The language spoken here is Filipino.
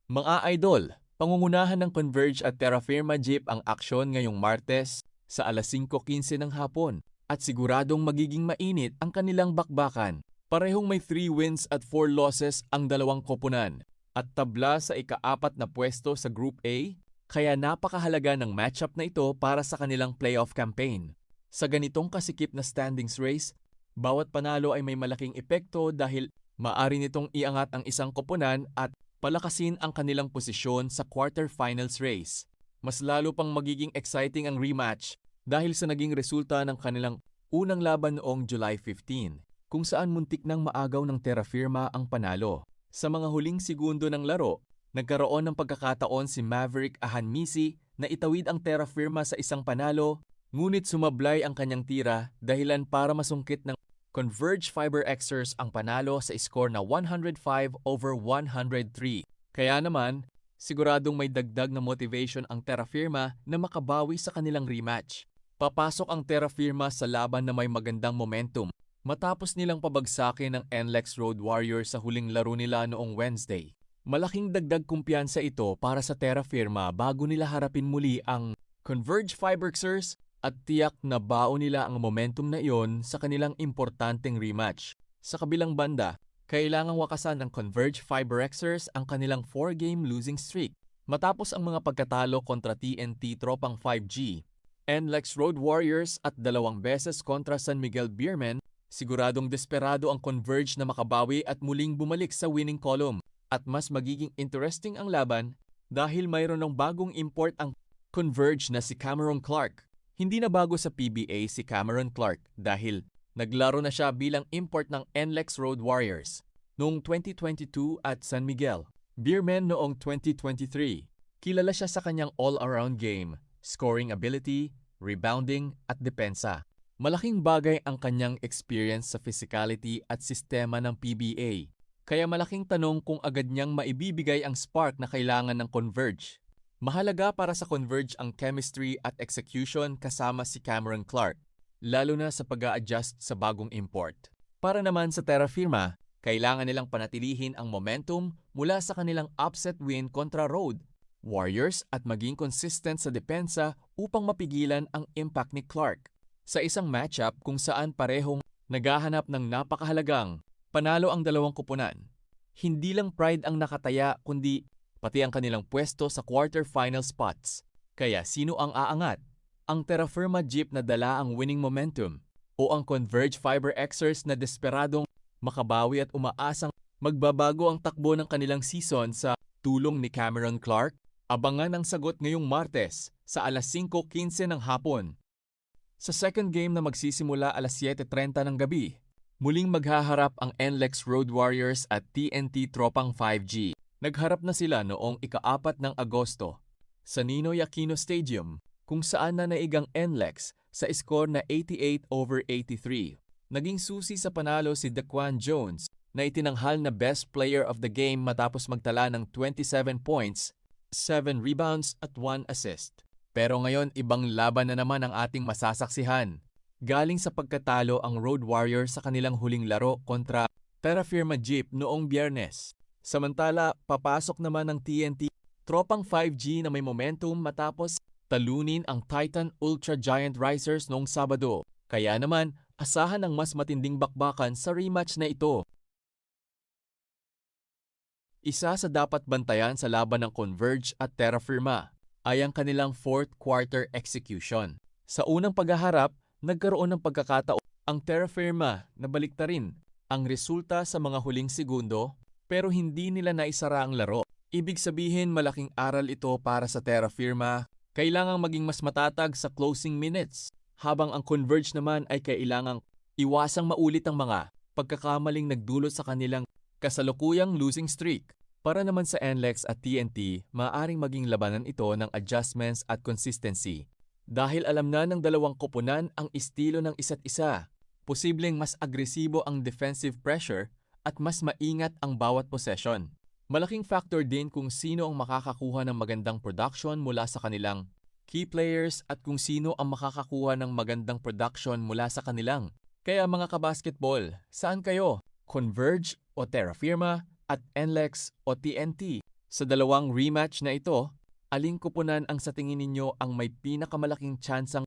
Mga idol, pangungunahan ng Converge at Terra Firma Jeep ang aksyon ngayong Martes sa alas 5:15 ng hapon at siguradong magiging mainit ang kanilang bakbakan. Parehong may 3 wins at 4 losses ang dalawang koponan at tabla sa ika-4 na pwesto sa Group A, kaya napakahalaga ng matchup na ito para sa kanilang playoff campaign. Sa ganitong kasikip na standings race, bawat panalo ay may malaking epekto dahil maaari nitong iangat ang isang koponan at palakasin ang kanilang posisyon sa quarterfinals race. Mas lalo pang magiging exciting ang rematch dahil sa naging resulta ng kanilang unang laban noong July 15, kung saan muntik nang maagaw ng Terra Firma ang panalo. Sa mga huling segundo ng laro, nagkaroon ng pagkakataon si Maverick Ahanmisi na itawid ang Terra Firma sa isang panalo, ngunit sumablay ang kanyang tira dahilan para masungkit ng Converge Fiber Xers ang panalo sa score na 105-103. Kaya naman, siguradong may dagdag na motivation ang Terra Firma na makabawi sa kanilang rematch. Papasok ang Terra Firma sa laban na may magandang momentum matapos nilang pabagsakin ng NLEX Road Warriors sa huling laro nila noong Wednesday. Malaking dagdag kumpiyansa ito para sa Terra Firma bago nila harapin muli ang Converge Fiber Xers at tiyak na baon nila ang momentum na iyon sa kanilang importanteng rematch. Sa kabilang banda, kailangang wakasan ng Converge Fiber Xers ang kanilang 4-game losing streak matapos ang mga pagkatalo kontra TNT Tropang 5G, NLEX Road Warriors at 2 beses kontra San Miguel Beermen. Siguradong desperado ang Converge na makabawi at muling bumalik sa winning column at mas magiging interesting ang laban dahil mayroon ng bagong import ang Converge na si Cameron Clark. Hindi na bago sa PBA si Cameron Clark dahil naglaro na siya bilang import ng NLEX Road Warriors noong 2022 at San Miguel Beermen noong 2023. Kilala siya sa kanyang all-around game, scoring ability, rebounding at depensa. Malaking bagay ang kanyang experience sa physicality at sistema ng PBA, kaya malaking tanong kung agad niyang maibibigay ang spark na kailangan ng Converge. Mahalaga para sa Converge ang chemistry at execution kasama si Cameron Clark, lalo na sa pag-a-adjust sa bagong import. Para naman sa Terra Firma, kailangan nilang panatilihin ang momentum mula sa kanilang upset win kontra Road Warriors at maging consistent sa depensa upang mapigilan ang impact ni Clark. Sa isang matchup kung saan parehong naghahanap ng napakahalagang panalo ang dalawang koponan, hindi lang pride ang nakataya kundi pati ang kanilang pwesto sa quarterfinal spots. Kaya sino ang aangat? Ang Terra Firma Jeep na dala ang winning momentum o ang Converge Fiber Xers na desperadong makabawi at umaasang magbabago ang takbo ng kanilang season sa tulong ni Cameron Clark? Abangan ang sagot ngayong Martes sa alas 5:15 ng hapon. Sa second game na magsisimula alas 7:30 ng gabi, muling maghaharap ang NLEX Road Warriors at TNT Tropang 5G. Nagharap na sila noong ika-4 ng Agosto sa Ninoy Aquino Stadium kung saan nanaigang NLEX sa score na 88-83. Naging susi sa panalo si Daquan Jones na itinanghal na best player of the game matapos magtala ng 27 points, 7 rebounds at 1 assist. Pero ngayon ibang laban na naman ang ating masasaksihan. Galing sa pagkatalo ang Road Warriors sa kanilang huling laro kontra Terra Firma Jeep noong Biyernes. Samantala, papasok naman ng TNT Tropang 5G na may momentum matapos talunin ang Titan Ultra Giant Risers noong Sabado. Kaya naman, asahan ang mas matinding bakbakan sa rematch na ito. Isa sa dapat bantayan sa laban ng Converge at Terra Firma ay ang kanilang fourth quarter execution. Sa unang paghaharap, nagkaroon ng pagkakataon ang Terra Firma na baliktarin ang resulta sa mga huling segundo pero hindi nila naisara ang laro. Ibig sabihin malaking aral ito para sa Terra Firma. Kailangang maging mas matatag sa closing minutes habang ang Converge naman ay kailangang iwasang maulit ang mga pagkakamaling nagdulot sa kanilang kasalukuyang losing streak. Para naman sa NLEX at TNT, maaaring maging labanan ito ng adjustments at consistency. Dahil alam na ng dalawang koponan ang estilo ng isa't isa, posibleng mas agresibo ang defensive pressure at mas maingat ang bawat possession. Malaking factor din kung sino ang makakakuha ng magandang production mula sa kanilang key players at kung sino ang makakakuha ng magandang production mula sa kanilang. Kaya mga kabasketball, saan kayo? Converge o Terra Firma at NLEX o TNT? Sa dalawang rematch na ito, aling kupunan ang sa tingin ninyo ang may pinakamalaking tsansang